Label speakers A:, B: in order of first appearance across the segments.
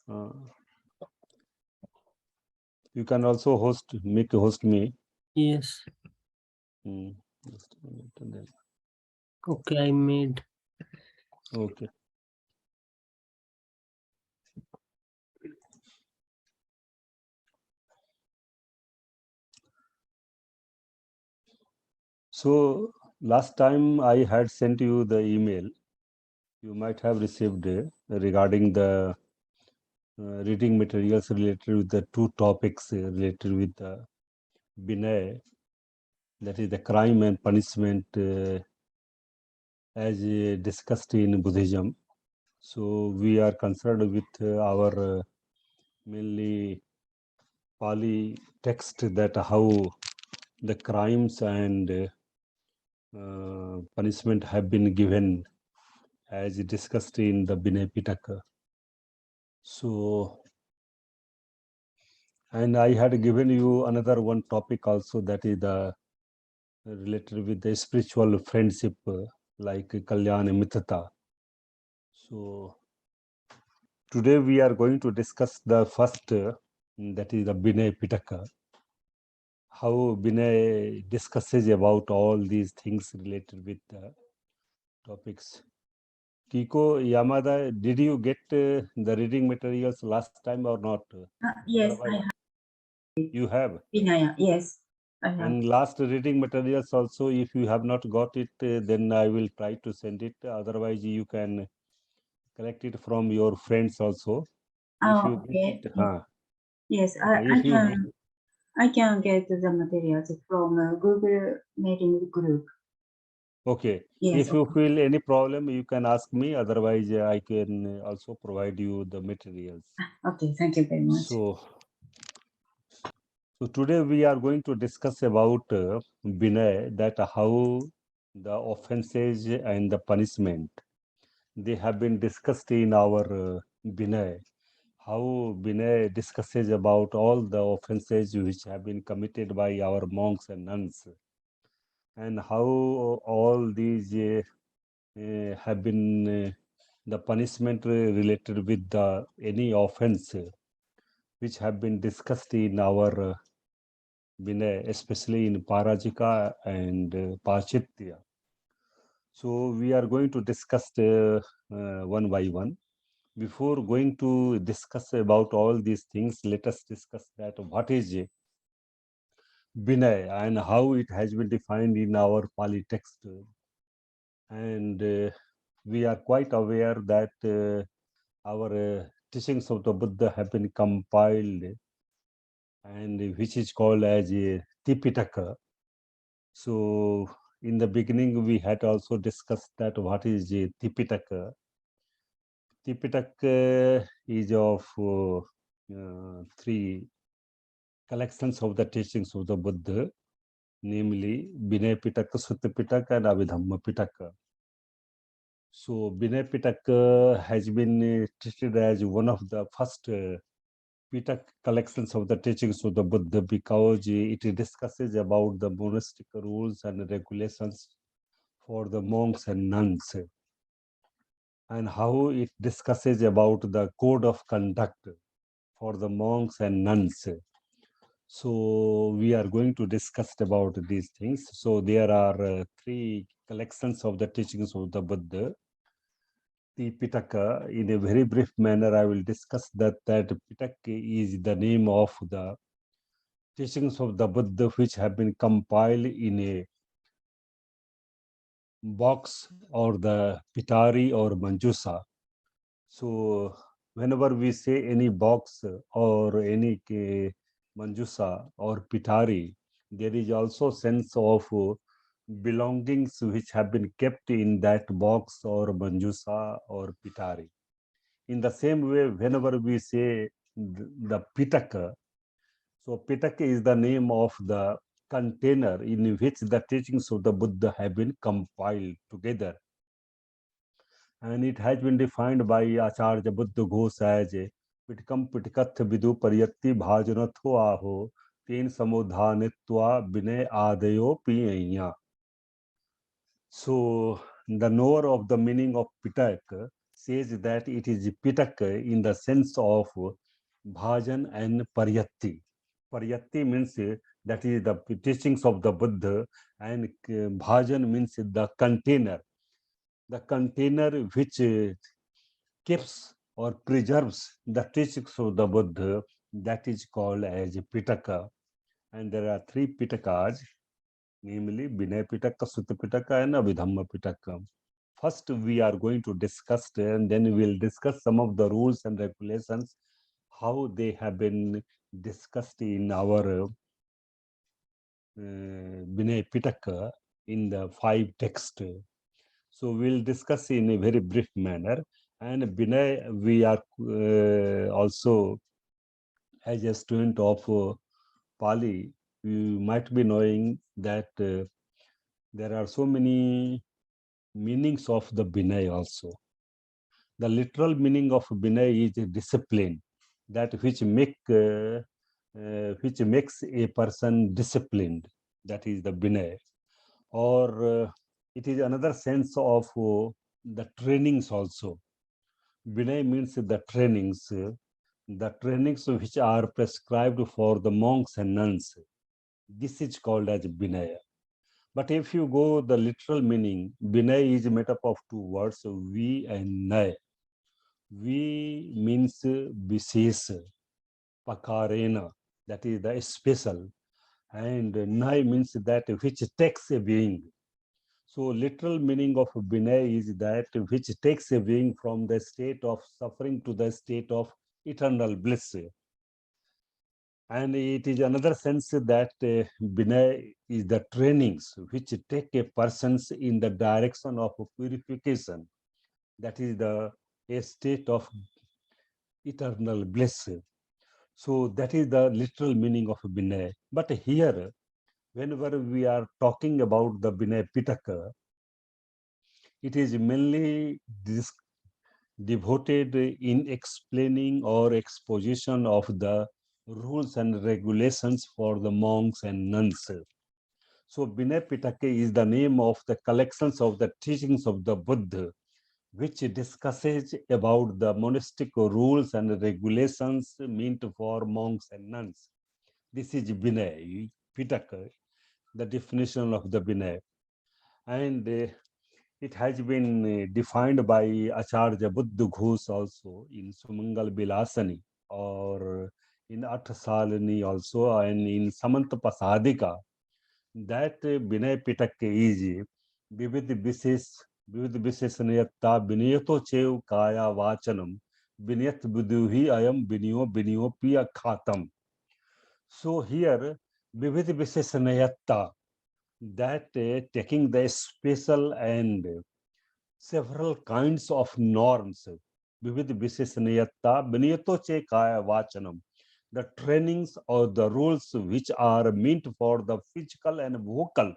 A: You can also host me.
B: Yes.
A: Just a minute and then.
B: Okay, I made.
A: Okay. So last time I had sent you the email. You might have received regarding the reading materials related with the two topics related with the Vinay, that is the crime and punishment as discussed in Buddhism. So we are concerned with our mainly Pali text, that how the crimes and punishment have been given as discussed in the Vinay Pitaka. So, and I had given you another one topic also, that is the related with the spiritual friendship, like Kalyana Mitata. So today we are going to discuss the first, that is the Vinay Pitaka. How Vinay discusses about all these things related with the topics. Kiko Yamada, did you get the reading materials last time or not?
C: Yes,
A: Otherwise,
C: I have.
A: you have.
C: Vinaya, yes, I have.
A: And last reading materials also, if you have not got it, then I will try to send it. Otherwise, you can collect it from your friends also. If you
C: Okay.
A: get it,
C: Yes,
A: if you
C: I can get the materials from Google mailing group.
A: okay.
C: Yes.
A: If you feel any problem, you can ask me. Otherwise, I can also provide you the materials.
C: Okay, thank you very much.
A: So today we are going to discuss about Vinay, that how the offenses and the punishment, they have been discussed in our Vinay. How Vinay discusses about all the offenses which have been committed by our monks and nuns, and how all these have been the punishment related with the any offense which have been discussed in our Vinay, especially in Parajika and Pachitya. So we are going to discuss one by one. Before going to discuss about all these things, let us discuss that what is Vinay and how it has been defined in our Pali text. And we are quite aware that our teachings of the Buddha have been compiled, and which is called as Tipitaka. So in the beginning, we had also discussed that what is Tipitaka. Tipitaka is of three collections of the teachings of the Buddha, namely Vinay Pitaka, Sutta Pitaka, and Abhidhamma Pitaka. So Vinay Pitaka has been treated as one of the first Pitaka collections of the teachings of the Buddha, because it discusses about the monastic rules and regulations for the monks and nuns, and how it discusses about the code of conduct for the monks and nuns. So we are going to discuss about these things. So there are three collections of the teachings of the Buddha. The Pitaka, in a very brief manner, I will discuss that Pitaka is the name of the teachings of the Buddha, which have been compiled in a box or the Pitari or Manjusa. So whenever we say any box or any Manjusa or Pitari, there is also sense of belongings which have been kept in that box or Manjusa or Pitari. In the same way, whenever we say the Pitaka, so Pitaka is the name of the container in which the teachings of the Buddha have been compiled together. And it has been defined by Acharya Buddha Ghosh as Pitkam Pitkath Vidu Paryatti Bhajanatho Aho Ten Samodhanitva Vinay Adayo Piyanya. So the knower of the meaning of Pitak says that it is Pitaka in the sense of bhajan and paryatti. Paryatti means that is the teachings of the Buddha, and bhajan means the container which keeps or preserves the teachings of the Buddha, that is called as Pitaka. And there are three Pitakas, namely Vinay Pitaka, Sutta Pitaka, and Abhidhamma Pitaka. First, we are going to discuss, and then we will discuss some of the rules and regulations, how they have been discussed in our Vinay Pitaka in the 5 texts. So we'll discuss in a very brief manner. And Vinay, we are also, as a student of Pali, you might be knowing that there are so many meanings of the Vinay also. The literal meaning of Vinay is discipline, that which makes a person disciplined. That is the Vinay. Or it is another sense of the trainings also. Vinay means the trainings which are prescribed for the monks and nuns. This is called as Vinaya. But if you go the literal meaning, Vinay is made up of two words, vi and nay. Vi means Vises, Pakarena, that is the special, and nay means that which takes a being. So literal meaning of Vinay is that which takes a being from the state of suffering to the state of eternal bliss. And it is another sense that Vinay is the trainings which take a person in the direction of purification. That is a state of eternal bliss. So that is the literal meaning of Vinay. But here, whenever we are talking about the Vinay Pitaka, it is mainly devoted in explaining or exposition of the rules and regulations for the monks and nuns. So Vinay Pitaka is the name of the collections of the teachings of the Buddha, which discusses about the monastic rules and regulations meant for monks and nuns. This is Vinay Pitaka, the definition of the Vinay. And it has been defined by Acharya Buddha Ghosh also in Sumangal Bilasani or in Athasalini also and in Samanta Pasadika, that Vinay Pitaka is Vivid Visesanayatta Vinayato Chev Kaya Vachanam Vinayat Buduhi Ayam Vinyo Piya Khatam. So here Vivid Visesanayatta, that taking the special and several kinds of norms, vivid visesanayatta viniyato che kaya vachanam, the trainings or the rules which are meant for the physical and vocal.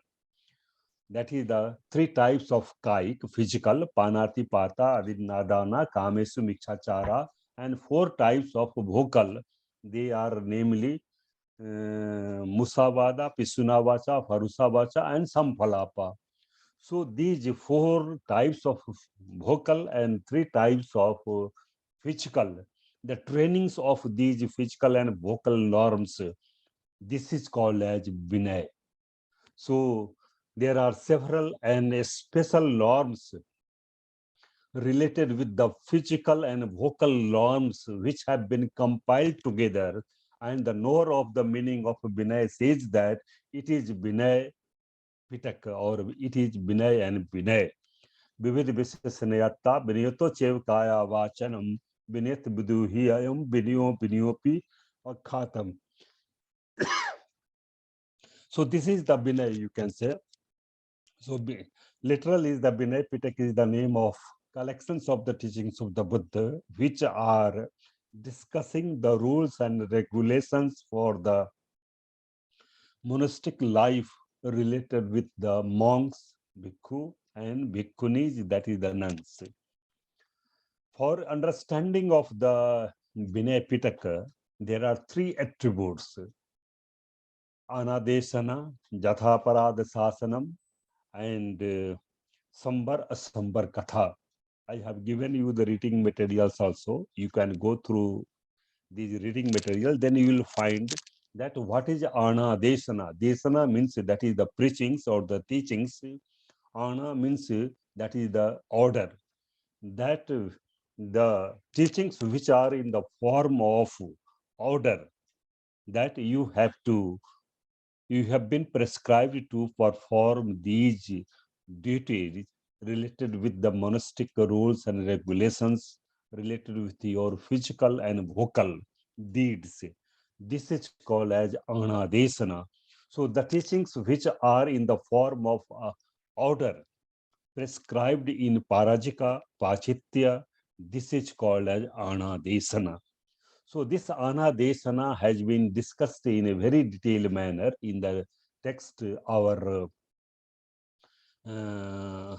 A: That is the 3 types of kaik, physical, panati pata, adinadana, kamesu mikshachara, and 4 types of vocal. They are namely Musavada, Pisunavacha, Farusavacha, and Samphalapa. So these 4 types of vocal and 3 types of physical, the trainings of these physical and vocal norms, this is called as Vinay. So there are several and special norms related with the physical and vocal norms which have been compiled together, and the knower of the meaning of Vinay says that it is Vinay Pitaka or it is Vinay and Vinay. Vivid Visesanayatta Vinayato Chev Kaya Vachanam Vinayat Viduhiyayam Vinyopi or Khatam. So this is the Vinay, you can say. So literally the Vinay Pitaka is the name of collections of the teachings of the Buddha, which are discussing the rules and regulations for the monastic life related with the monks, bhikkhu, and bhikkhunis, that is the nuns. For understanding of the Vinay Pitaka, there are 3 attributes: Anadesana, Jathaparada Sasanam, and Sambar Asambar Katha. I have given you the reading materials also. You can go through these reading material, then you will find that what is Ana Desana. Desana means that is the preachings or the teachings. Ana means that is the order. That the teachings which are in the form of order, that you have been prescribed to perform these duties related with the monastic rules and regulations, related with your physical and vocal deeds. This is called as Anadesana. So the teachings which are in the form of order prescribed in Parajika, Pachitya, this is called as Anadesana. So this Anadesana has been discussed in a very detailed manner in the text, our Vinay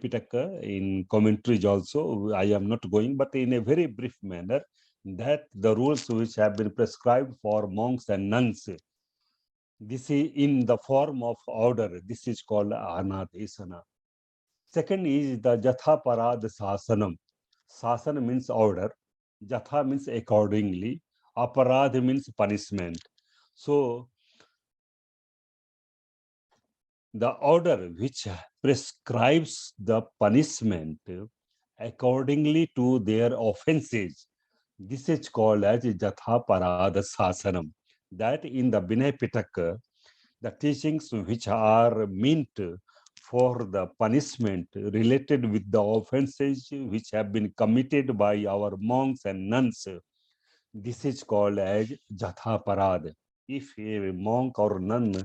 A: Pitaka in commentaries also. I am not going, but in a very brief manner, that the rules which have been prescribed for monks and nuns, this is in the form of order. This is called Anadesana. Second is the Jatha Parad Sasanam. Sasana means order. Jatha means accordingly. Aparadha means punishment. So the order which prescribes the punishment accordingly to their offenses, this is called as Jatha Parada Sasanam. That in the Vinay Pitaka, the teachings which are meant for the punishment related with the offenses which have been committed by our monks and nuns, this is called as Jatha Parad. If a monk or nun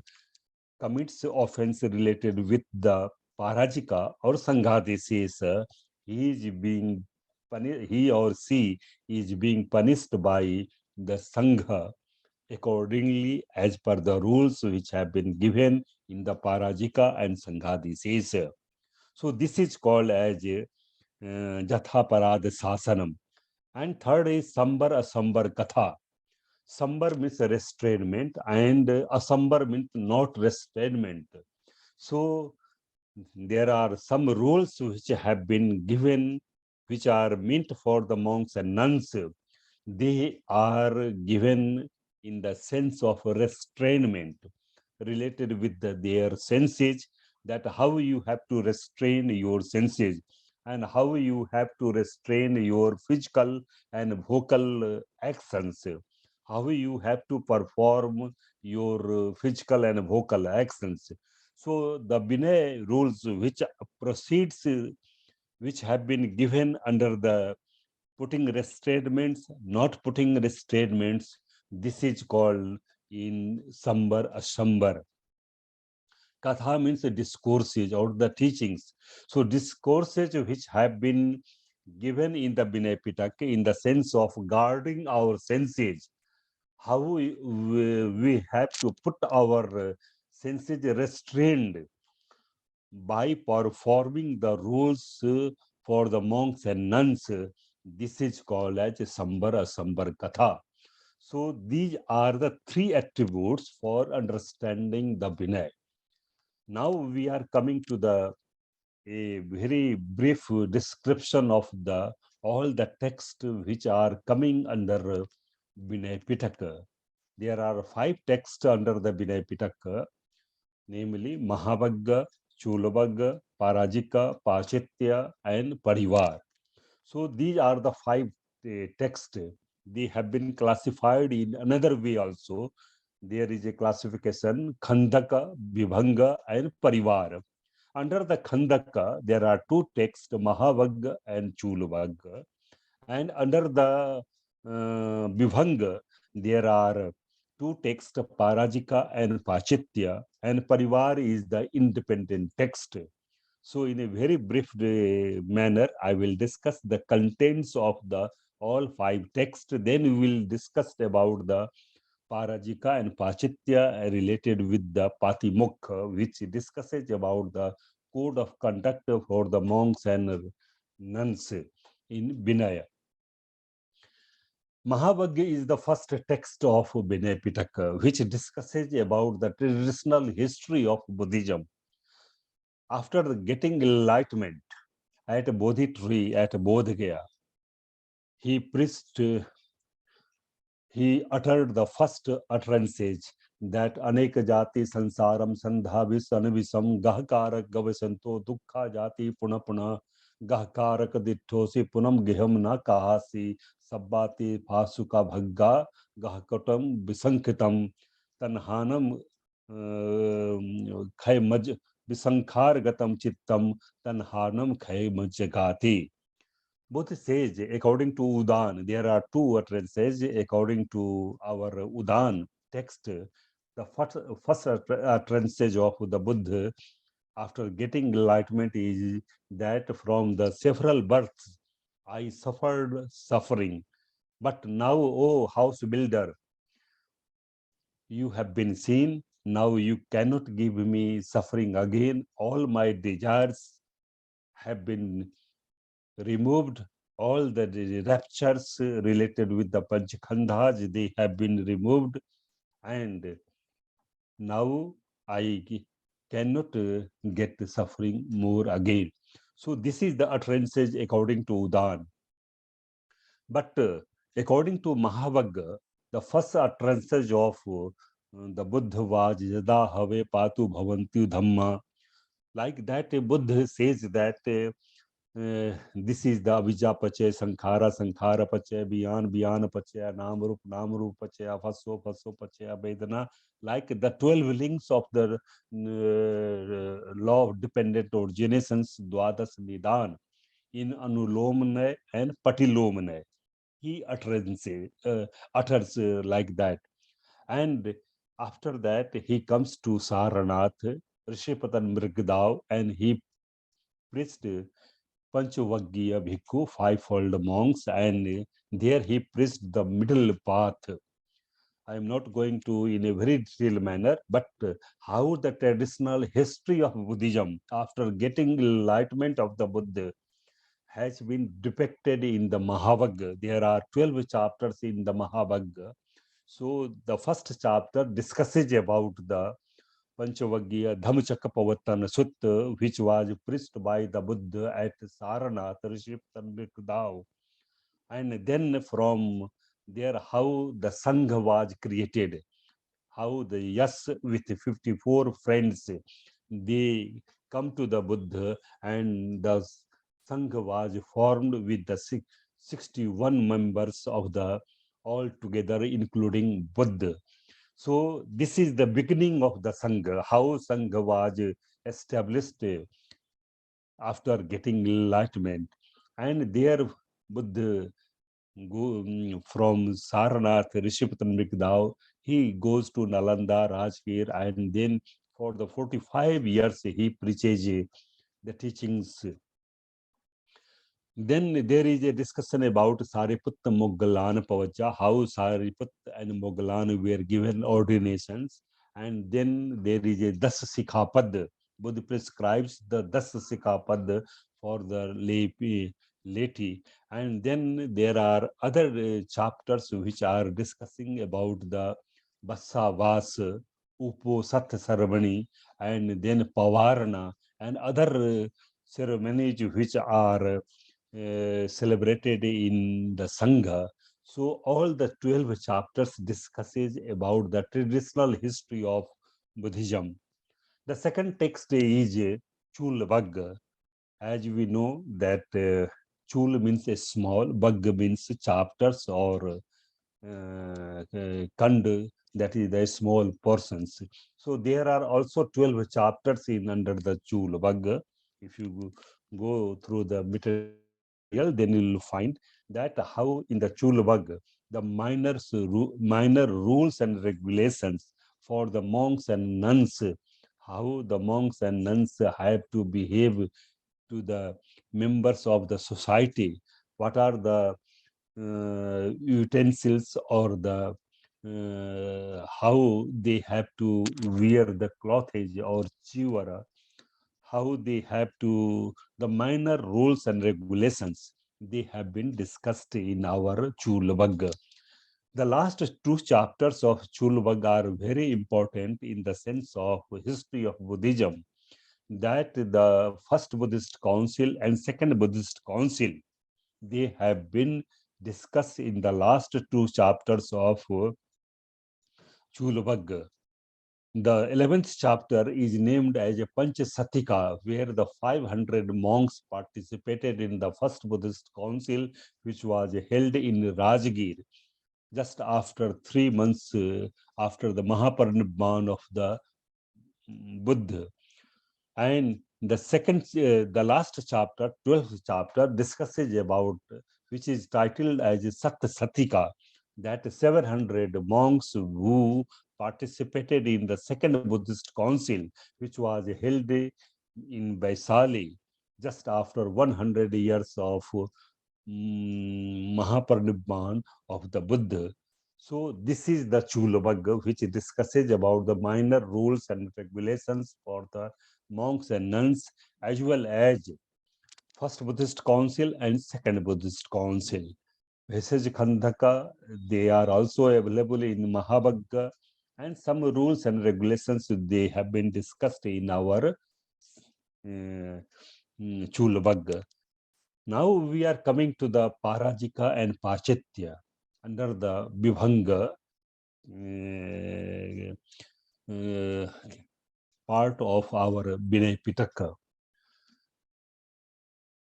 A: commits offense related with the Parajika or Sangha, this is he is being he or she is being punished by the Sangha accordingly as per the rules which have been given in the Parajika and Sanghadisesa. So this is called as Jatha Parad Sasanam. And third is Sambar Asambar Katha. Sambar means restrainment and Asambar means not restrainment. So there are some rules which have been given, which are meant for the monks and nuns. They are given in the sense of restrainment related with their senses, that how you have to restrain your senses and how you have to restrain your physical and vocal actions, how you have to perform your physical and vocal actions. So the Binay rules which proceeds, which have been given under the putting restraints, not putting restraints, this is called in Sambar Ashambar. Katha means discourses or the teachings. So discourses which have been given in the Vinay Pitaka in the sense of guarding our senses, how we have to put our senses restrained by performing the rules for the monks and nuns. This is called as Sambara Sambar Katha. So these are the three attributes for understanding the Vinay. Now we are coming to a very brief description of the all the texts which are coming under Vinay Pitaka. There are 5 texts under the Vinay Pitaka, namely Mahavagga, Chulabagga, Parajika, Pachitya, and Parivar. So these are the 5 texts. They have been classified in another way also. There is a classification Khandaka, Vibhanga, and Parivar. Under the Khandaka, there are 2 texts, Mahavagga and Chulabagga. And under the Vibhanga, there are 2 texts, Parajika and Pachitya, and Parivar is the independent text. So in a very brief manner, I will discuss the contents of the all 5 texts. Then we will discuss about the Parajika and Pachitya related with the Patimokha, which discusses about the code of conduct for the monks and nuns in Vinaya. Mahavagga is the first text of Vinay Pitaka, which discusses about the traditional history of Buddhism. After getting enlightenment at a Bodhi tree at Bodh Gaya. He preached, he uttered the first utterances that Aneka Jati Sansaram Sandhavis Anavisam Gahkarak Gavasanto Dukha Jati Puna Puna Gahkarak Dittosi Punam Giham Na Kahasi Sabbati Phasuka Bhagga Gahkatam Bisankitam Tanhanam Khay Maj Bisankhar Gatam Chittam Tanhanam Khay Majagati. Both says, according to Udan, there are two utterances according to our Udan text. The first utterance of the Buddha after getting enlightenment is that from the several births I suffered suffering, but now, O house builder, you have been seen. Now you cannot give me suffering again. All my desires have been removed, all the raptures related with the Panchakhandhas, they have been removed, and now I cannot get suffering more again. So this is the utterances according to Udan. But according to Mahavagga, the first utterances of the Buddha was Yada Have Patu Bhavantu Dhamma. Like that, Buddha says that this is the Avijja Pache, Sankhara Pache, Biyana Pache, Nam Rup Pache, Faso Pache, Vedana, like the 12 links of the law of dependent originations, Dwadas Nidan, in Anulomane and Patilomane. He utters like that. And after that, he comes to Saranath, Rishipatan Mrigdav, and he preached Panchavaggiya Bhikkhu, fivefold monks, and there he preached the middle path. I am not going to in a very detailed manner, but how the traditional history of Buddhism after getting enlightenment of the Buddha has been depicted in the Mahavagga. There are 12 chapters in the Mahavagga. So the first chapter discusses about the Panchavaggiya Dhammacakkappavattana Sutta, which was preached by the Buddha at Saranath, Rishiptanbikdav. And then from there, how the Sangha was created, how the Yas with 54 friends, they come to the Buddha, and the Sangha was formed with the 61 members of the all together, including Buddha. So this is the beginning of the Sangha, how Sangha was established after getting enlightenment. And there Buddha from Saranath, Rishipatan Mikdao, he goes to Nalanda, Rajgir, and then for the 45 years he preaches the teachings. Then there is a discussion about Sariputta Moggallana Pavaja, how Sariputta and Moggallana were given ordinations. And then there is a Das Sikhapad. Buddha prescribes the Das Sikhapad for the laity. And then there are other chapters which are discussing about the Basavas, Uposat Saravani, and then Pavarana, and other ceremonies which are celebrated in the Sangha. So all the 12 chapters discusses about the traditional history of Buddhism. The second text is Chul Vagga. As we know that Chul means a small, Vagga means chapters or Kand, that is the small portions. So there are also 12 chapters in under the Chul Vagga. If you go through the material, then you will find that how in the Chulvag, the minor rules and regulations for the monks and nuns, how the monks and nuns have to behave to the members of the society, what are the utensils or the how they have to wear the clothage or chivara, how they have to, the minor rules and regulations, they have been discussed in our Chulvagga. The last two chapters of Chulvagga are very important in the sense of history of Buddhism. that the first Buddhist council and second Buddhist council, they have been discussed in the last two chapters of Chulabhagga. The 11th chapter is named as a Panchasatika, where the 500 monks participated in the first Buddhist council, which was held in Rajgir just after 3 months after the Mahaparinibbana of the Buddha. And the last chapter, 12th chapter, discusses about, which is titled as Sat Satika, that 700 monks who participated in the second Buddhist council, which was held in Vaisali just after 100 years of Mahaparinibbana of the Buddha. So this is the Chulabhagga, which discusses about the minor rules and regulations for the monks and nuns, as well as first Buddhist council and second Buddhist council. Vesaj Khandaka, they are also available in Mahabhagga, and some rules and regulations, they have been discussed in our Chulabhagga. Now we are coming to the Parajika and Pachitya under the Vibhanga part of our Vinay Pitaka.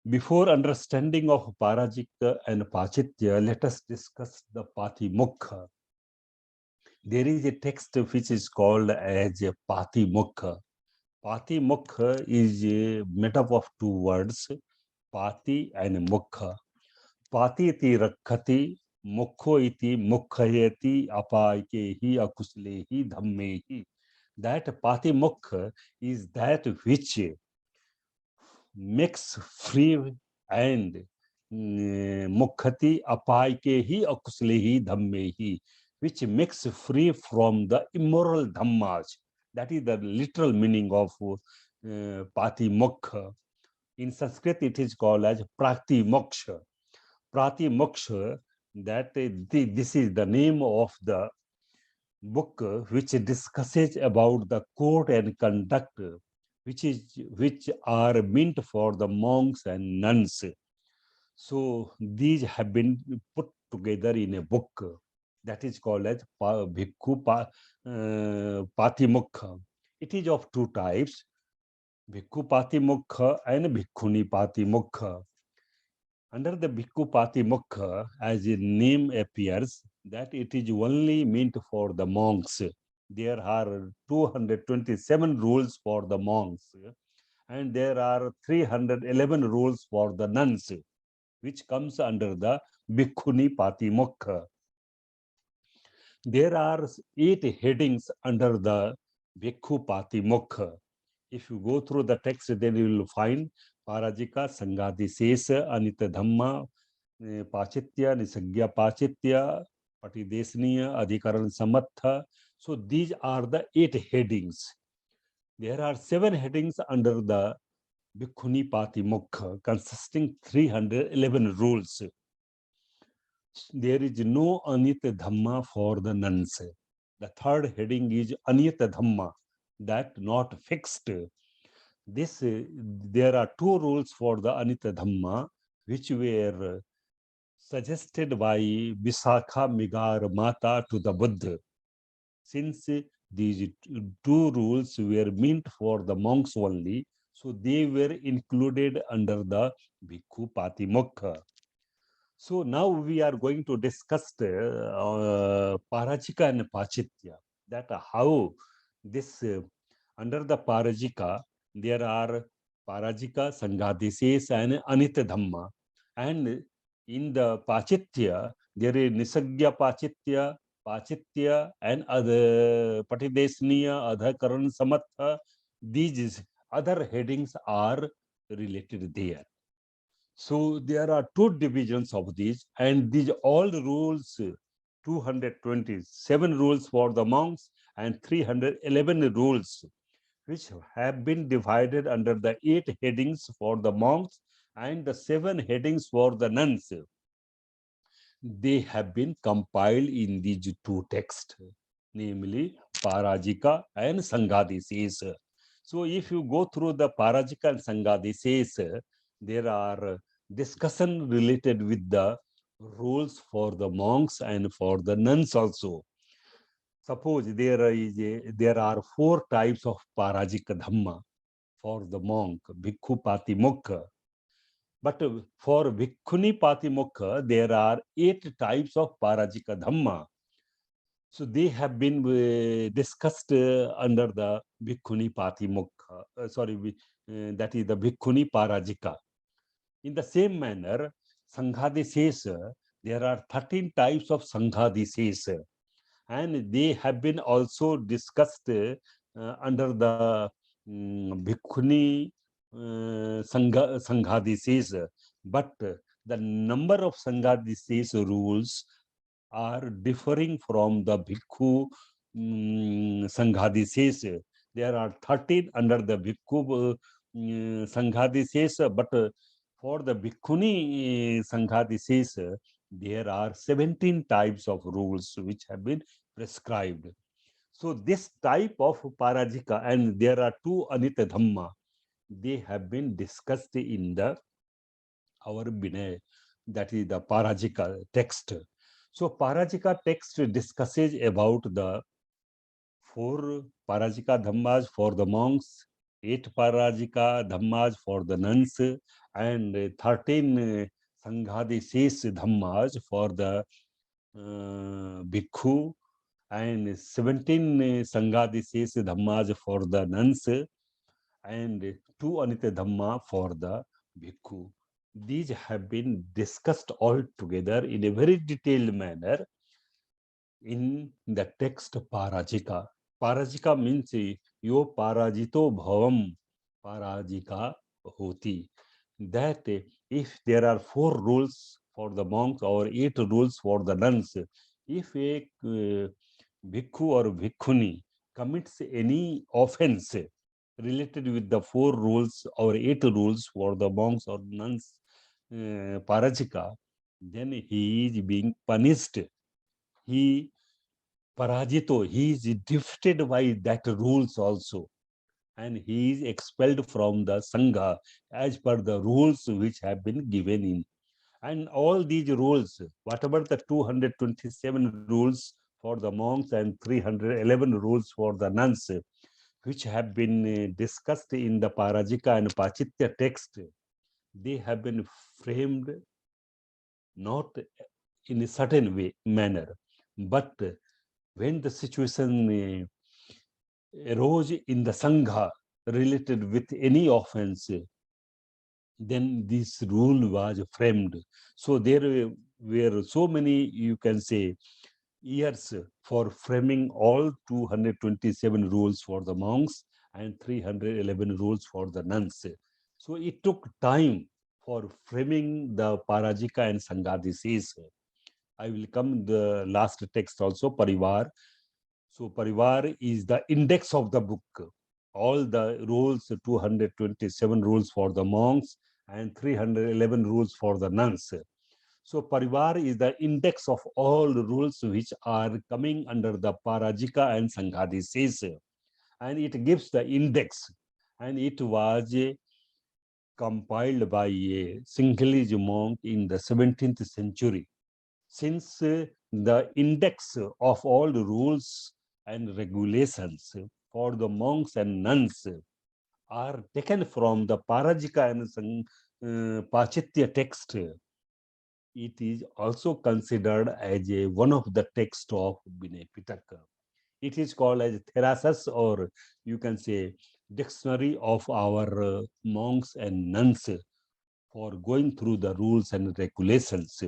A: Before understanding of Parajika and Pachitya, let us discuss the Patimukha. There is a text which is called as a Patimukha. Patimukha is made up of two words, Pati and Mukha. Pati iti rakhati, Mukho iti mukhayati apaikehi akuslehi dhammehi. That Patimukha is that which makes free and mukhati apaikehi akuslehi dhammehi, which makes free from the immoral dhammas. That is the literal meaning of Patimukha. In Sanskrit, it is called as Prati Moksha. Prati Moksha, that this is the name of the book which discusses about the code and conduct which are meant for the monks and nuns. So these have been put together in a book that is called as Bhikkhu Patimukha. It is of two types, Bhikkhu Patimukha and Bhikkhuni Patimukha. Under the Bhikkhu Patimukha, as the name appears, that it is only meant for the monks. There are 227 rules for the monks, and there are 311 rules for the nuns, which comes under the Bhikkhuni Patimukha. There are 8 headings under the Bhikkhu Patimukha. If you go through the text, then you will find Parajika, Sangadi Sesa, Anita Dhamma, Pachitya, Nisagya Pachitya, Patidesniya, Adhikaran Samatha. So these are the 8 headings. There are 7 headings under the Bhikkhuni Patimukha, consisting 311 rules. There is no Anita Dhamma for the nuns. The third heading is Anita Dhamma, that not fixed. This there are 2 rules for the Anita Dhamma, which were suggested by Visakha Migar Mata to the Buddha. Since these 2 rules were meant for the monks only, so they were included under the Bhikkhu Patimukha. So now we are going to discuss Parajika and Pachitya, that how this under the Parajika, there are Parajika, Sanghadisesa and Anita Dhamma. And in the Pachitya, there is Nisagya Pachitya, Pachitya and other Patidesniya, Adhakaran Samatha. These other headings are related there. So there are 2 divisions of these, and these all rules, 227 rules for the monks and 311 rules, which have been divided under the 8 headings for the monks and the 7 headings for the nuns. They have been compiled in these 2 texts, namely Parajika and Sanghadisesa. So if you go through the Parajika and Sangha, they says there are discussion related with the rules for the monks and for the nuns also. Suppose there are 4 types of Parajika Dhamma for the monk, Bhikkhu Patimokha. But for Bhikkhuni Patimokha, there are 8 types of Parajika Dhamma. So they have been discussed under the Bhikkhuni Patimokha, that is the Bhikkhuni Parajika. In the same manner, Sanghadisesa, there are 13 types of Sanghadisesa, and they have been also discussed under the Bhikkhuni Sanghadisesa. But the number of Sanghadisesa rules are differing from the Bhikkhu Sanghadisesa. There are 13 under the Bhikkhu Sanghadisesa, but for the Bhikkhuni Sanghadisesa, there are 17 types of rules which have been prescribed. So this type of Parajika, and there are 2 Anita Dhamma, they have been discussed in the our Vinay, that is the Parajika text. So Parajika text discusses about the 4 Parajika Dhammas for the monks, 8 Parajika Dhammas for the nuns, and 13 Sanghadi Ses Dhammas for the Bhikkhu, and 17 Sanghadi Ses Dhammas for the nuns, and 2 Anitya Dhamma for the Bhikkhu. These have been discussed all together in a very detailed manner in the text Parajika. Parajika means yo parajito bhavam parajika hoti. That if there are 4 rules for the monks or 8 rules for the nuns, if a bhikkhu or bhikkhuni commits any offense related with the 4 rules or 8 rules for the monks or nuns parajika, then he is being punished. He parajito, he is defeated by that rules also, and he is expelled from the sangha as per the rules which have been given in. And all these rules, whatever the 227 rules for the monks and 311 rules for the nuns, which have been discussed in the Parajika and Pachitya text, they have been framed not in a certain way, manner, but when the situation arose in the Sangha related with any offense, then this rule was framed. So there were so many, you can say, years for framing all 227 rules for the monks and 311 rules for the nuns. So it took time for framing the Parajika and Sanghadisesa. I will come the last text also, Parivar. So Parivar is the index of the book. All the rules, 227 rules for the monks and 311 rules for the nuns. So Parivar is the index of all the rules which are coming under the Parajika and Sanghadisesa. And it gives the index. And it was compiled by a Sinhalese monk in the 17th century. Since the index of all the rules and regulations for the monks and nuns are taken from the Parajika and Pachitya text, it is also considered as one of the texts of Vinay Pitaka. It is called as Therasus, or you can say dictionary of our monks and nuns for going through the rules and regulations.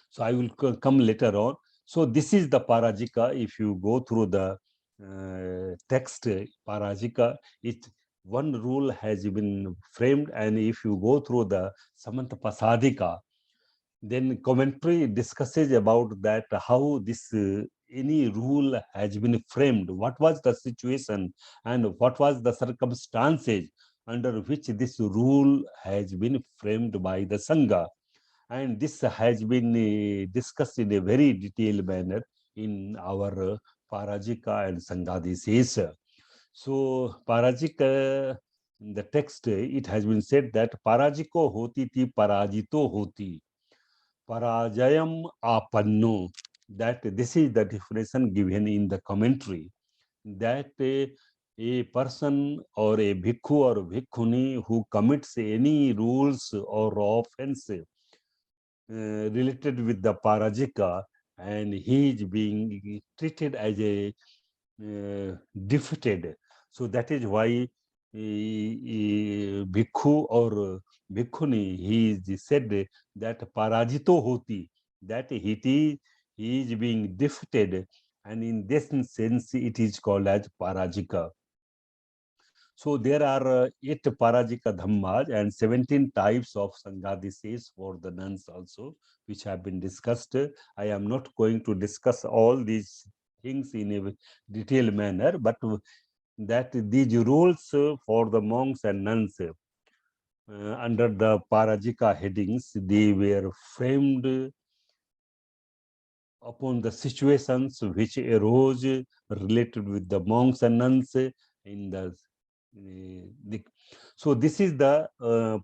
A: So I will come later on. So this is the Parajika. If you go through the text Parajika, one rule has been framed, and if you go through the Samanta Pasadika, then commentary discusses about that, how this any rule has been framed, what was the situation and what was the circumstances under which this rule has been framed by the Sangha. And this has been discussed in a very detailed manner in our Parajika and Sanghadisesa. So Parajika, in the text, it has been said that Parajiko hoti ti parajito hoti. Parajayam apanno. That this is the definition given in the commentary. That a person or a bhikkhu or bhikkhuni who commits any rules or offense related with the parajika, and he is being treated as a defeated. So that is why bhikkhu or bhikkhuni, he is said that parajito hoti, that he is being defeated, and in this sense it is called as parajika. So there are 8 parajika dhammas and 17 types of sanghadishes for the nuns also, which have been discussed. I am not going to discuss all these things in a detailed manner, but that these rules for the monks and nuns under the parajika headings, they were framed upon the situations which arose related with the monks and nuns in so this is the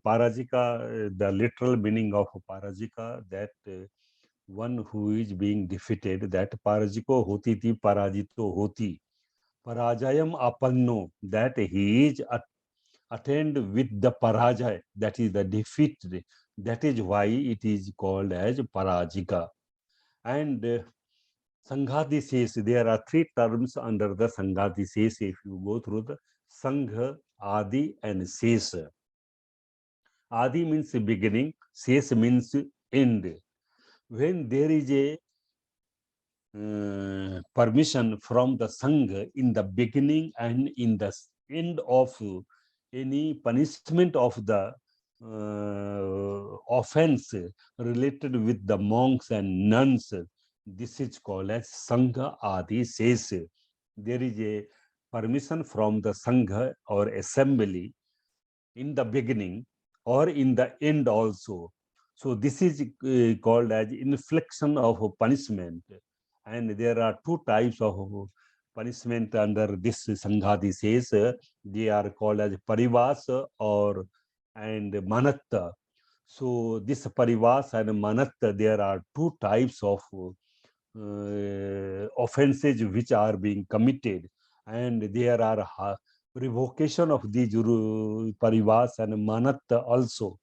A: parajika, the literal meaning of parajika, that one who is being defeated, that parajiko hoti ti parajito hoti. Parajayam apanno, that he is attained with the parajay, that is the defeat. That is why it is called as parajika. And Sanghadishes, there are 3 terms under the Sanghadishes. If you go through the Sangha, Adi, and Sesha. Adi means beginning, Sesha means end. When there is a permission from the Sangha in the beginning and in the end of any punishment of the offense related with the monks and nuns, this is called as Sangha Adi Sesha. There is a permission from the Sangha or assembly in the beginning or in the end also. So this is called as infliction of punishment. And there are 2 types of punishment under this Sanghadi says. They are called as parivas or and manatta. So this parivas and manatta, there are 2 types of offenses which are being committed, and there are revocation of these parivas and manatta also.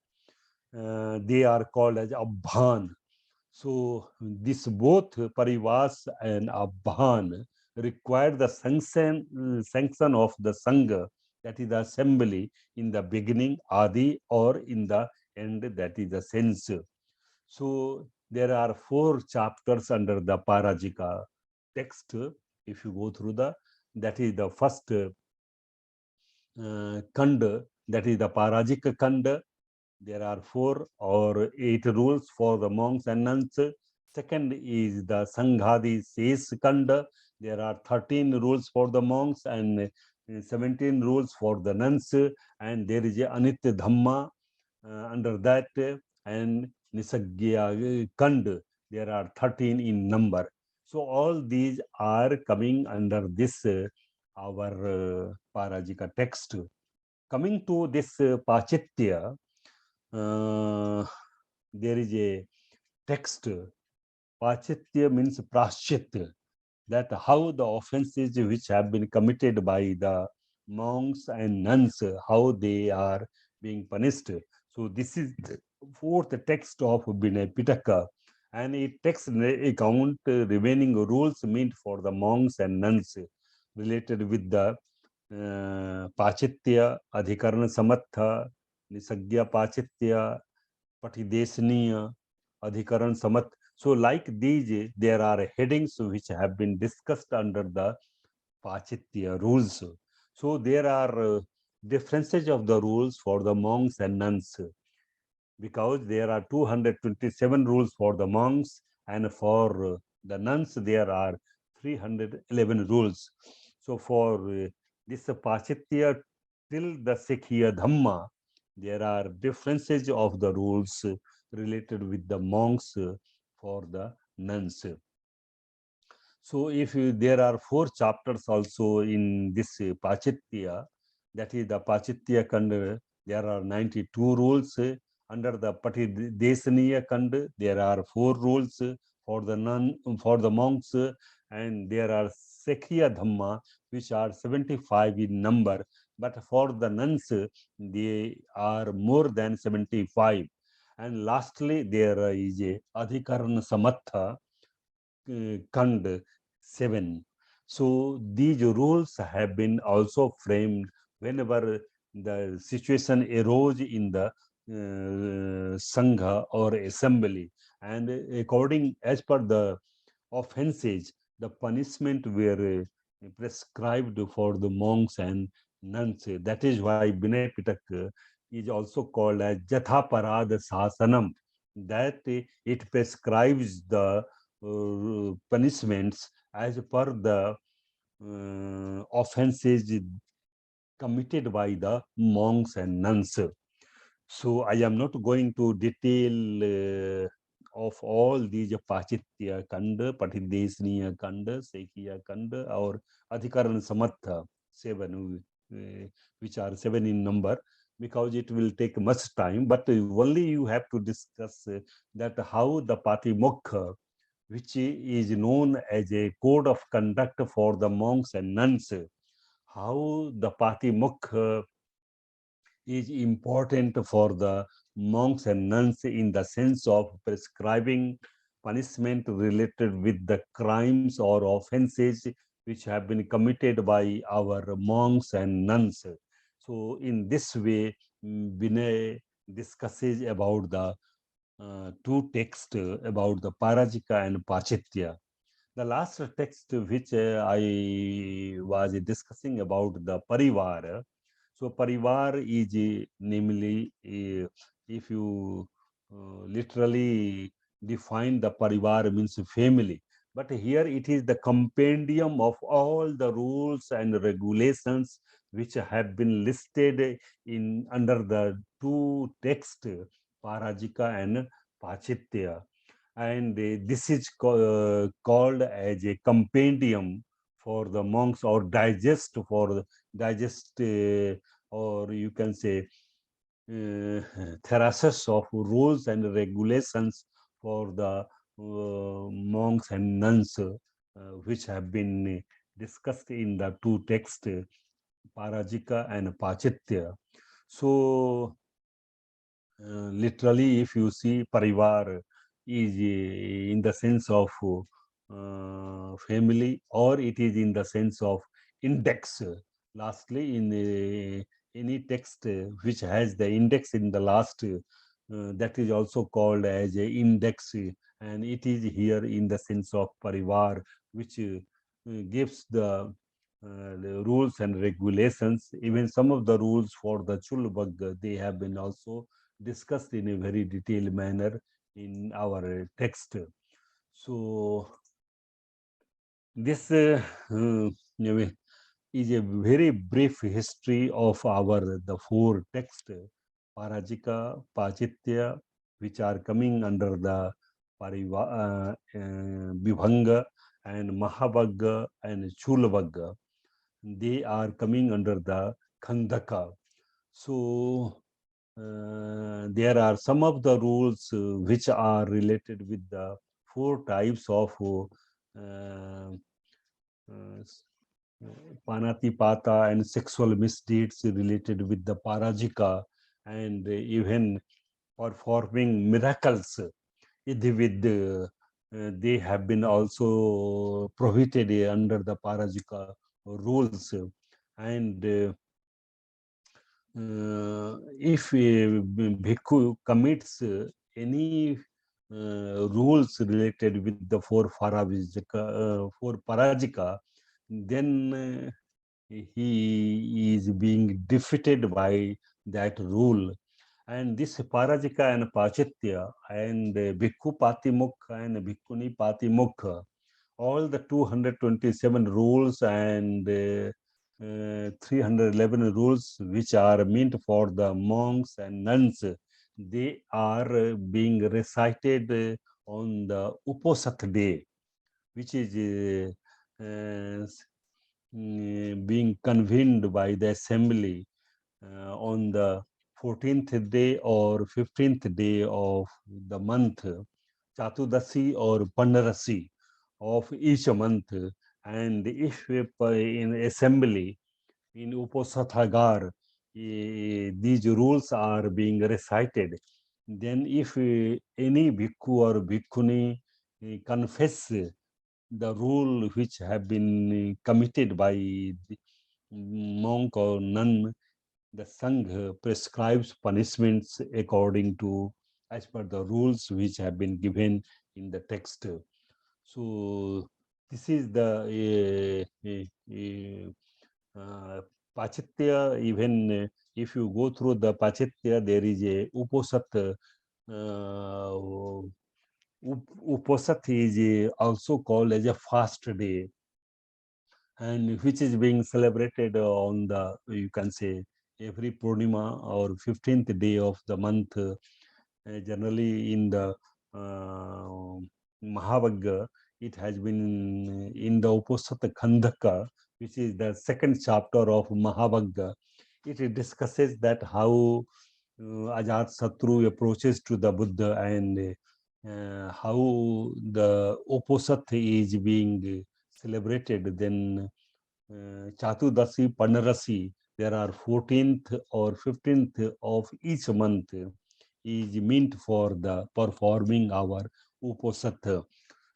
A: They are called as abhan. So this both parivas and abhan require the sanction of the sangha, that is the assembly, in the beginning adi or in the end, that is the sense. So there are 4 chapters under the parajika text. If you go through that is the first kanda, that is the parajika kanda. There are 4 or 8 rules for the monks and nuns. Second is the Sanghadi Ses Kanda. There are 13 rules for the monks and 17 rules for the nuns. And there is a Anitya Dhamma under that, and Nisagya Kanda. There are 13 in number. So all these are coming under this our Parajika text. Coming to this Pachitya, there is a text. Pachitya means praschitya, that how the offenses which have been committed by the monks and nuns, how they are being punished. So this is the 4th text of Vinay Pitaka, and it takes account remaining rules meant for the monks and nuns related with the Pachitya, Adhikarana Samatha, Nisagya Pachitya, Patidesaniya, Adhikaran Samat. So like these, there are headings which have been discussed under the Pachitya rules. So there are differences of the rules for the monks and nuns, because there are 227 rules for the monks, and for the nuns there are 311 rules. So for this Pachitya till the Sikhiya Dhamma, there are differences of the rules related with the monks for the nuns. So if there are 4 chapters also in this Pachitya, that is the Pachitya Kanda, there are 92 rules. Under the Patidesaniya Kanda, there are 4 rules for the monks, and there are Sekhiya Dhamma, which are 75 in number, but for the nuns, they are more than 75. And lastly, there is a Adhikaran Samatha, Kand 7. So these rules have been also framed whenever the situation arose in the Sangha or assembly, and according as per the offenses, the punishment were prescribed for the monks and nuns. That is why Vinay Pitaka is also called as Jatha Parad Sasanam, that it prescribes the punishments as per the offenses committed by the monks and nuns. So I am not going to detail of all these Pachitya Kanda, Patidesniya Kanda, Sekhiya Kanda, or Adhikaran Samatha 7, which are 7 in number, because it will take much time. But only you have to discuss that how the Patimokha, which is known as a code of conduct for the monks and nuns, how the Patimokha is important for the monks and nuns in the sense of prescribing punishment related with the crimes or offenses which have been committed by our monks and nuns. So in this way, Vinay discusses about the 2 texts about the Parajika and Pachitya. The last text which I was discussing about the Parivar. So Parivar is namely, if you literally define the Parivar means family. But here it is the compendium of all the rules and regulations which have been listed in under the 2 texts, Parajika and Pachitya. And this is called as a compendium for the monks, or digest for digest, or you can say therasis of rules and regulations for the monks and nuns, which have been discussed in the 2 texts, Parajika and Pachitya. So literally, if you see, Parivar is in the sense of family, or it is in the sense of index. Lastly, in any text which has the index in the last, that is also called as a index, and it is here in the sense of Parivar, which gives the rules and regulations. Even some of the rules for the Chulbag, they have been also discussed in a very detailed manner in our text. So this is a very brief history of our the 4 texts, Parajika, Pachitya, which are coming under the Vibhanga and Mahabhagga and Chulabhagga. They are coming under the Khandaka. So there are some of the rules which are related with the 4 types of panatipata and sexual misdeeds related with the Parajika, and even performing miracles with they have been also prohibited under the Parajika rules. And if a bhikkhu commits any rules related with the 4 parajika, then he is being defeated by that rule. And this Parajika and Pachitya and Bhikkhu Patimukha and Bhikkhuni Patimukha, all the 227 rules and 311 rules which are meant for the monks and nuns, they are being recited on the Uposat day. which is being convened by the assembly on the 14th day or 15th day of the month, Chatudasi or Pandarasi of each month. And if in assembly, in Uposathagar, these rules are being recited, then if any bhikkhu or bhikkhuni confess the rule which have been committed by the monk or nun, the Sangha prescribes punishments according to as per the rules which have been given in the text. So this is the Pachitya. Even if you go through the Pachitya, there is a Uposat. Uposat is also called as a fast day, and which is being celebrated on the, you can say, every Purnima or 15th day of the month, generally in the Mahavagga. It has been in the Uposatha Khandaka, which is the second chapter of Mahavagga. It discusses that how Ajat Satru approaches to the Buddha, and how the Uposatha is being celebrated. Then Chatudasi, Panarasi, there are 14th or 15th of each month is meant for the performing our Uposatha.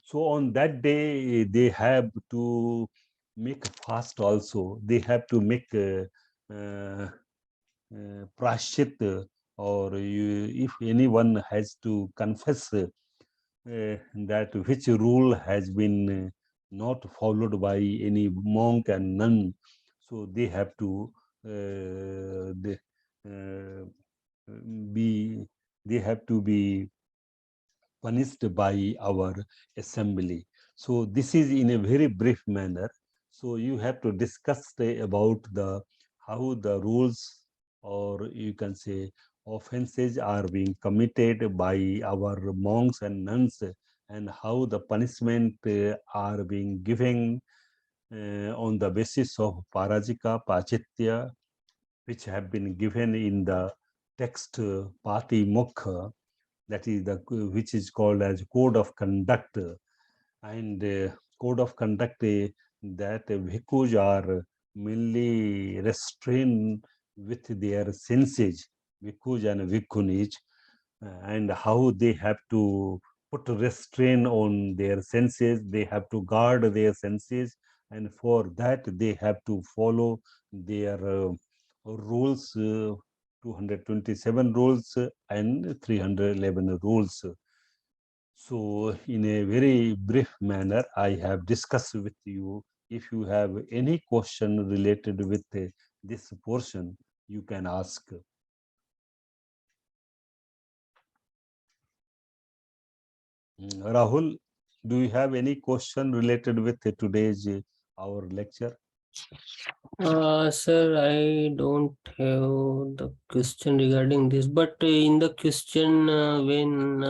A: So on that day, they have to make fast also. They have to make prashchit, or if anyone has to confess that which rule has been not followed by any monk and nun, so they have to uh, be they have to be punished by our assembly. So this is in a very brief manner. So you have to discuss about the how the rules, or you can say offenses, are being committed by our monks and nuns, and how the punishment are being given on the basis of parajika, pachitya, which have been given in the text Pati Mukha, that is the which is called as code of conduct. And code of conduct that bhikkhus are mainly restrained with their senses, bhikkhus and bhikkhunis, and how they have to put restraint on their senses. They have to guard their senses, and for that they have to follow their rules, 227 rules and 311 rules. So in a very brief manner, I have discussed with you. If you have any question related with this portion, you can ask. Rahul, do you have any question related with today's our lecture?
B: Sir, I don't have the question regarding this, but in the question, when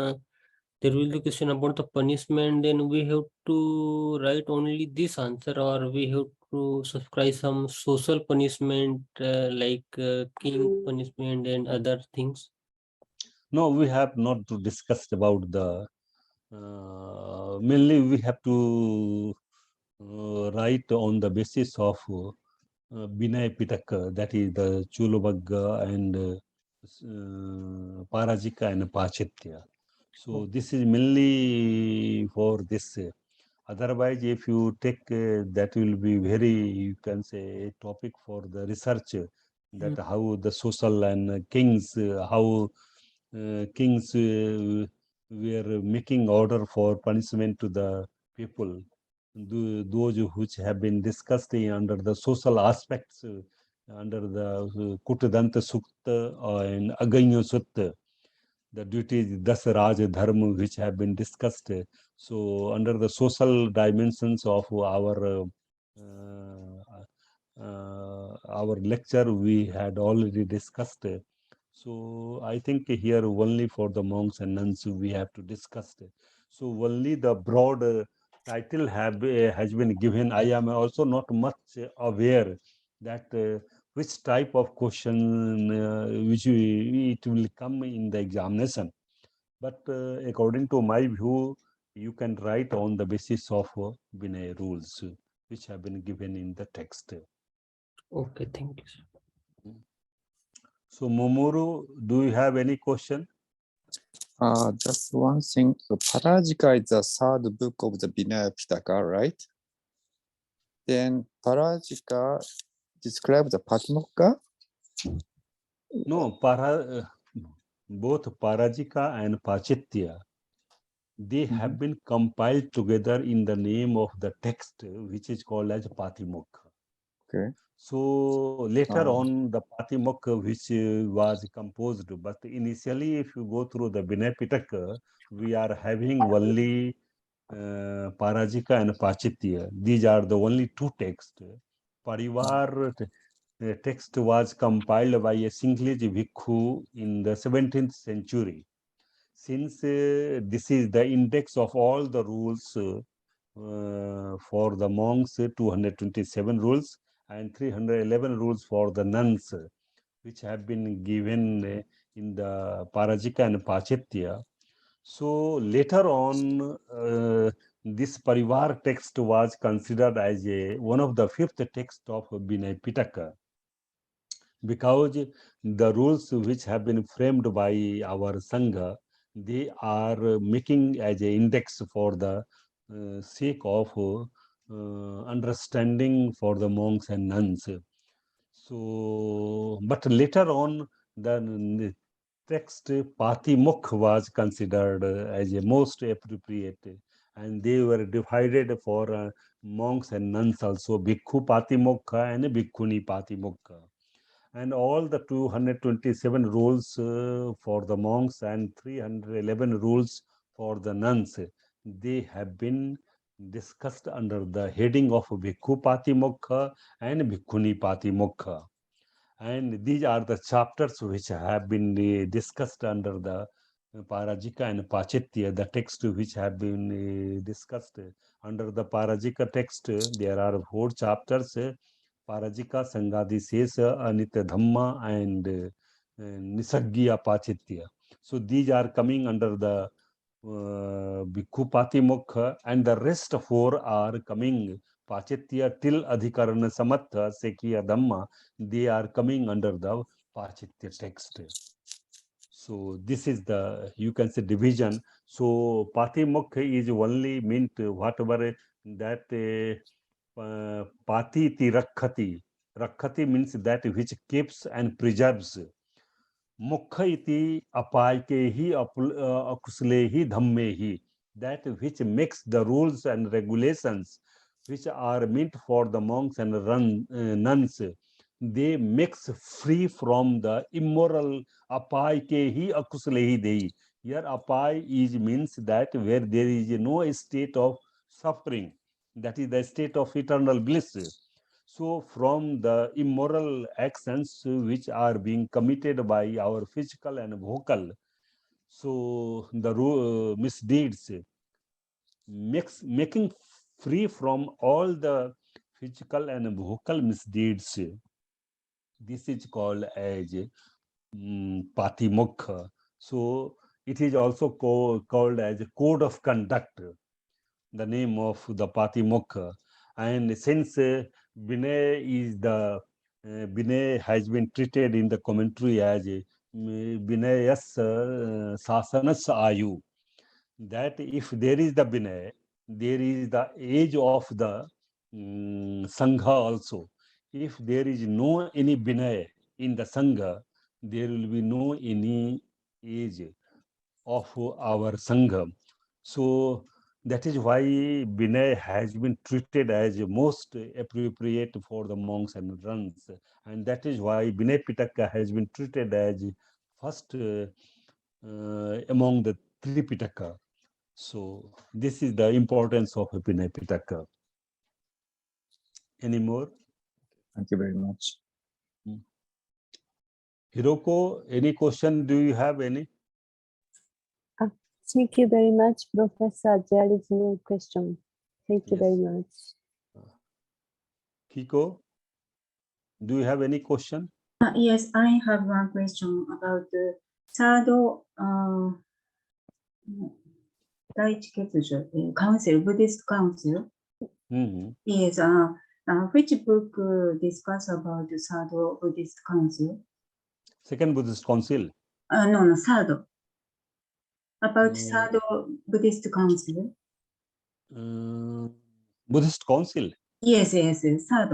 B: there will be question about the punishment, then we have to write only this answer, or we have to subscribe some social punishment like king punishment and other things.
A: No, we have not to discuss about the. Mainly, we have to write on the basis of Vinay Pitaka, that is the Chulubagga and Parajika and Pachitya. So this is mainly for this. Otherwise, if you take that will be very, you can say, a topic for the research, that how the social and kings, how kings were making order for punishment to the people, those which have been discussed under the social aspects, under the Kutadanta Sukta and Aganya Sutta, the duties das Raj Dharma which have been discussed. So under the social dimensions of our lecture, we had already discussed. So I think here only for the monks and nuns we have to discuss. So only the broad title has been given. I am also not much aware that which type of question it will come in the examination. But according to my view, you can write on the basis of Vinay rules which have been given in the text.
B: Okay, thank you, sir.
A: So, Momoro, do you have any question?
D: Just one thing. So Parajika is the third book of the Vinaya Pitaka, right? Then Parajika describes the Patimokkha.
A: No, both Parajika and Pachitya, they have been compiled together in the name of the text, which is called as Patimokha.
D: Okay.
A: So later on, the Patimokha, which was composed, but initially, if you go through the Vinaya Pitaka, we are having only Parajika and Pachitya. These are the only two texts. Parivar text was compiled by a Singlish Bhikkhu in the 17th century. Since this is the index of all the rules for the monks, 227 rules and 311 rules for the nuns, which have been given in the Parajika and Pachitya. So later on, this Parivar text was considered as one of the fifth text of Vinay Pitaka, because the rules which have been framed by our Sangha, they are making as an index for the sake of understanding for the monks and nuns. So, but later on, the text Patimokha was considered as a most appropriate, and they were divided for monks and nuns also, Bhikkhu Patimokha and Bhikkhuni Patimokha. And all the 227 rules for the monks and 311 rules for the nuns, they have been discussed under the heading of Bhikkhu Patimokha and Bhikkhuni Patimokha. And these are the chapters which have been discussed under the Parajika and Pachitya, the text which have been discussed. Under the Parajika text, there are 4 chapters, Parajika, Sangadi Sesa, Anitya Dhamma, and Nisagya Pachitya. So these are coming under the Bhikkhu Patimokha, and the rest 4 are coming Pachitya till Adhikarana Samatha, Sekya Dhamma. They are coming under the Pachitya text. So this is the, you can say, division. So Patimokha is only meant whatever that Pati iti Rakhati. Rakhati means that which keeps and preserves. Mukha iti apayke akuslehi dhammehi. That which makes the rules and regulations which are meant for the monks and nuns. They makes free from the immoral apayke akuslehi dei. Here apay is means that where there is no state of suffering. That is the state of eternal bliss. So from the immoral actions which are being committed by our physical and vocal, so the misdeeds, making free from all the physical and vocal misdeeds, this is called as Patimokha. So it is also called as a code of conduct, the name of the Patimokha. And since Vinay is the Vinay has been treated in the commentary as Vinayas Sasanas Ayu, that if there is the Vinay, there is the age of the Sangha also. If there is no any Vinay in the Sangha, there will be no any age of our Sangha. So that is why Vinay has been treated as most appropriate for the monks and nuns, and that is why Vinay Pitaka has been treated as first among the 3 Pitaka. So this is the importance of Vinay Pitaka. Any more?
D: Thank you very much.
A: Hiroko, any question? Do you have any?
E: Thank you very much, Professor. There is no question. Thank you very
A: Yes.
E: much.
A: Kiko, do you have any question?
C: Yes, I have one question about the third Daiichi Ketsujo Council, Buddhist Council.
A: Mhm.
C: Yes, which book discuss about the third Buddhist Council?
A: Second Buddhist Council.
C: No, third. About
A: Uh,
C: third Buddhist Council.
A: Buddhist Council.
C: Yes, third.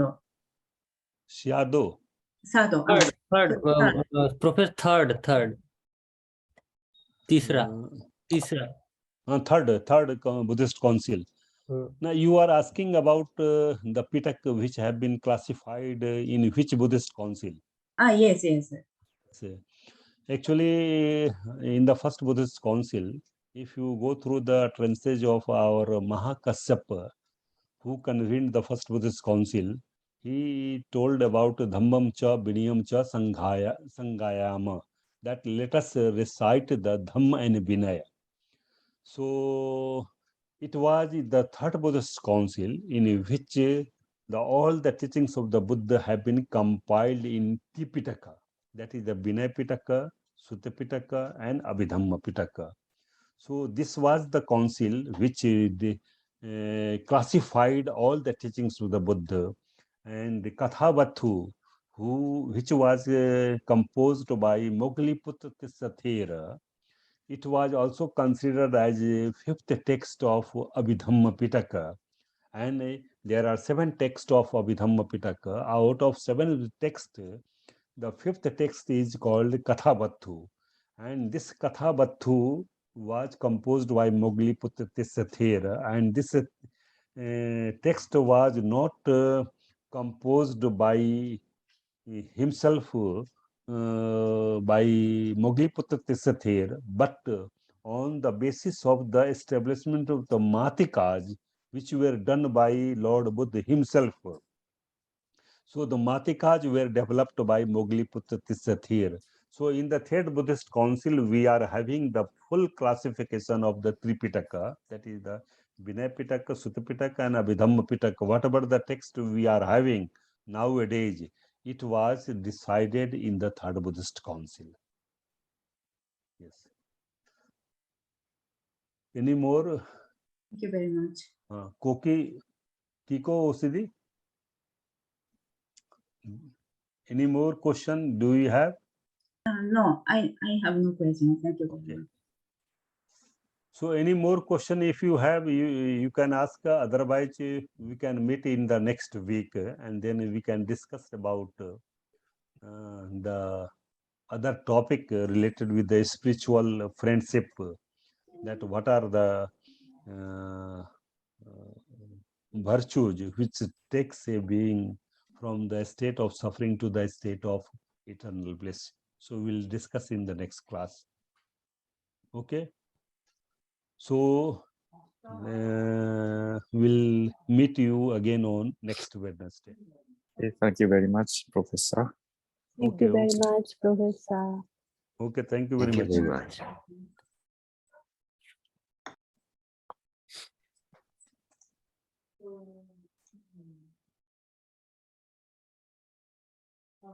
A: Shiado.
C: Third.
B: Professor, third. तीसरा.
A: Third Buddhist Council. Now you are asking about the Pitaka which have been classified in which Buddhist Council?
C: Yes.
A: So, actually, in the first Buddhist Council, if you go through the translation of our Mahakasyapa, who convened the first Buddhist Council, he told about Dhammam cha, Vinayam cha, Sanghayama, that let us recite the Dhamma and Vinaya. So it was the third Buddhist Council in which all the teachings of the Buddha have been compiled in Tipitaka, that is the Vinaya Pitaka, Sutta Pitaka, and Abhidhamma Pitaka. So this was the council which classified all the teachings of the Buddha, and the Kathavathu, which was composed by Mogliputra Tissathera. It was also considered as a fifth text of Abhidhamma Pitaka. And there are 7 texts of Abhidhamma Pitaka. Out of 7 texts, the fifth text is called Kathavathu. And this Kathavathu was composed by Mogliputra Tissathera. And this text was not composed by himself, by Mogliputra Tissathera, but on the basis of the establishment of the Matikas, which were done by Lord Buddha himself. So the Matikas were developed by Mogliputra Tissathera. So in the third Buddhist Council, we are having the full classification of the Tripitaka, that is the Vinaya Pitaka, Sutta Pitaka, and Abhidhamma Pitaka. Whatever the text we are having nowadays, it was decided in the third Buddhist Council. Yes. Any more?
C: Thank you very much.
A: Kiko Osidi? Any more question do you have?
C: No, I have no question. Thank you very
A: Okay.
C: much.
A: So any more question if you have, you can ask. Otherwise, we can meet in the next week and then we can discuss about the other topic related with the spiritual friendship. That what are the virtues which takes a being from the state of suffering to the state of eternal bliss. So we'll discuss in the next class. Okay. So we'll meet you again on next Wednesday.
D: Okay, thank you very much, Professor.
E: Thank you very much, Professor.
A: Okay, thank you very
B: Thank you
A: much.
B: very much.